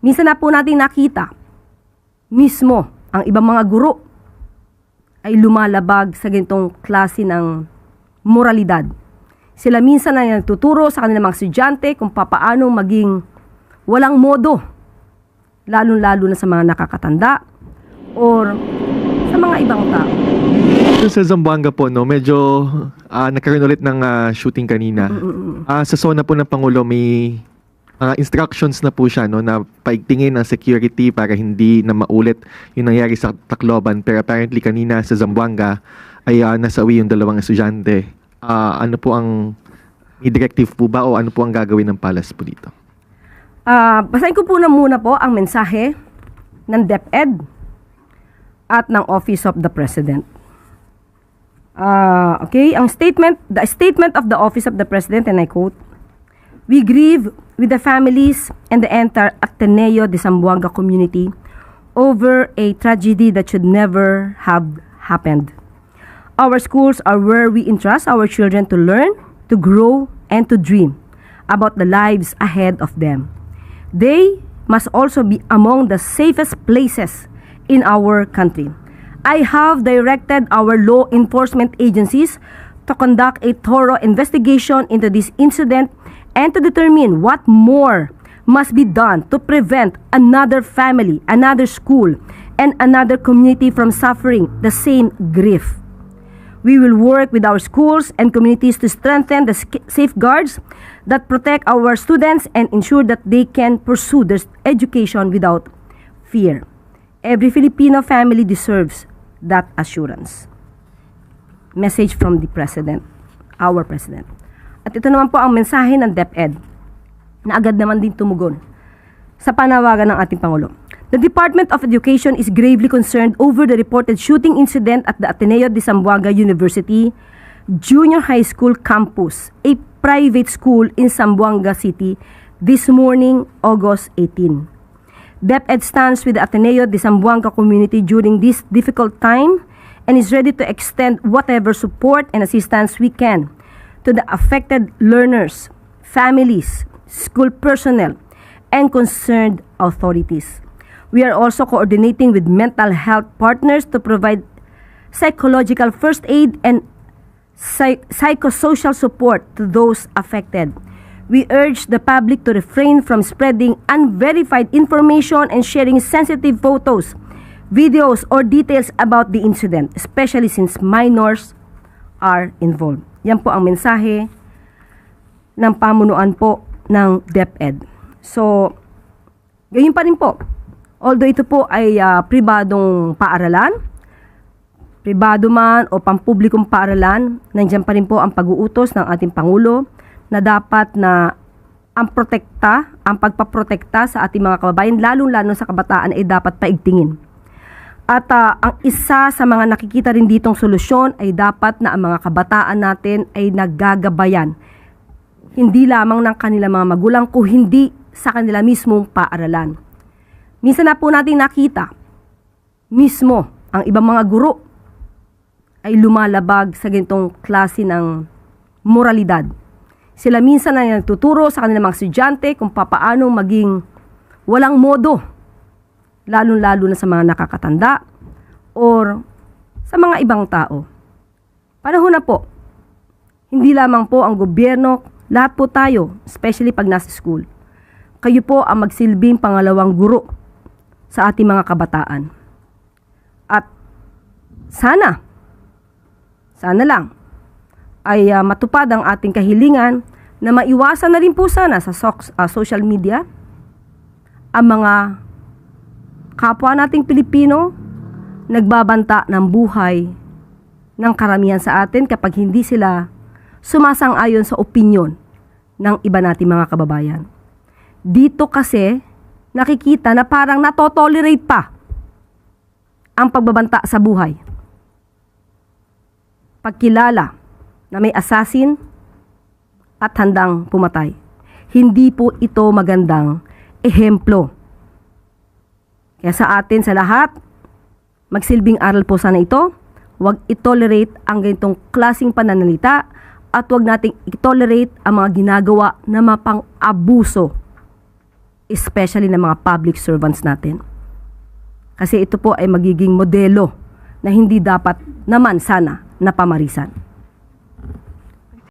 Minsan na po natin nakita, mismo ang ibang mga guro ay lumalabag sa ganitong klase ng moralidad. Sila minsan ay nagtuturo sa kanilang mga estudyante kung papaano maging walang modo, lalo-lalo na sa mga nakakatanda or sa mga ibang tao. Sa Zamboanga po, no, medyo nagkaroon ulit ng shooting kanina. Sa zona po ng Pangulo, may instructions na po siya, no, na paigtingin ang security para hindi na maulit yung nangyari sa Tacloban. Pero apparently kanina sa Zamboanga ay nasawi yung dalawang estudyante. Ano po ang may directive po ba o ano po ang gagawin ng Palace po dito? Basahin ko po na muna po ang mensahe ng DepEd at ng Office of the President. Okay, the statement of the Office of the President, and I quote, "We grieve with the families and the entire Ateneo de Zamboanga community over a tragedy that should never have happened. Our schools are where we entrust our children to learn, to grow, and to dream about the lives ahead of them. They must also be among the safest places in our country. I have directed our law enforcement agencies to conduct a thorough investigation into this incident and to determine what more must be done to prevent another family, another school, and another community from suffering the same grief. We will work with our schools and communities to strengthen the safeguards that protect our students and ensure that they can pursue their education without fear. Every Filipino family deserves that assurance." Message from the President, our President. At ito naman po ang mensahe ng DepEd na agad naman din tumugon sa panawagan ng ating Pangulo. "The Department of Education is gravely concerned over the reported shooting incident at the Ateneo de Zamboanga University Junior High School campus, a private school in Zamboanga City, this morning, August 18. DepEd stands with the Ateneo de Zamboanga community during this difficult time and is ready to extend whatever support and assistance we can to the affected learners, families, school personnel, and concerned authorities. We are also coordinating with mental health partners to provide psychological first aid and psychosocial support to those affected. We urge the public to refrain from spreading unverified information and sharing sensitive photos, videos, or details about the incident, especially since minors are involved." Yan po ang mensahe ng pamunuan po ng DepEd. So, gayon pa rin po. Although ito po ay pribadong paaralan, pribado man o pampublikong paaralan, nandiyan pa rin po ang pag-uutos ng ating Pangulo na dapat na ang pagpaprotekta sa ating mga kababayan, lalong-lalo sa kabataan, ay dapat paigtingin. At ang isa sa mga nakikita rin ditong solusyon ay dapat na ang mga kabataan natin ay naggagabayan. Hindi lamang ng kanilang mga magulang, kung hindi sa kanila mismong paaralan. Minsan na po natin nakita, mismo ang ibang mga guro ay lumalabag sa ganitong klase ng moralidad. Sila minsan ay nagtuturo sa kanilang mga estudyante kung papaano maging walang modo, lalo-lalo na sa mga nakakatanda or sa mga ibang tao. Panahon na po, hindi lamang po ang gobyerno, lahat po tayo, especially pag nasa school. Kayo po ang magsilbing pangalawang guro sa ating mga kabataan. At sana lang ay matupad ang ating kahilingan na maiwasan na rin po sana sa social media ang mga kapwa nating Pilipino nagbabanta ng buhay ng karamihan sa atin kapag hindi sila sumasang-ayon sa opinyon ng iba nating mga kababayan. Dito kasi nakikita na parang natotolerate pa ang pagbabanta sa buhay. Pagkilala na may assassin at handang pumatay. Hindi po ito magandang ehemplo. Kaya sa atin sa lahat, magsilbing aral po sana ito, huwag itolerate ang ganitong klaseng pananalita at huwag nating itolerate ang mga ginagawa na mapang-abuso especially ng mga public servants natin. Kasi ito po ay magiging modelo na hindi dapat naman sana napamarisan.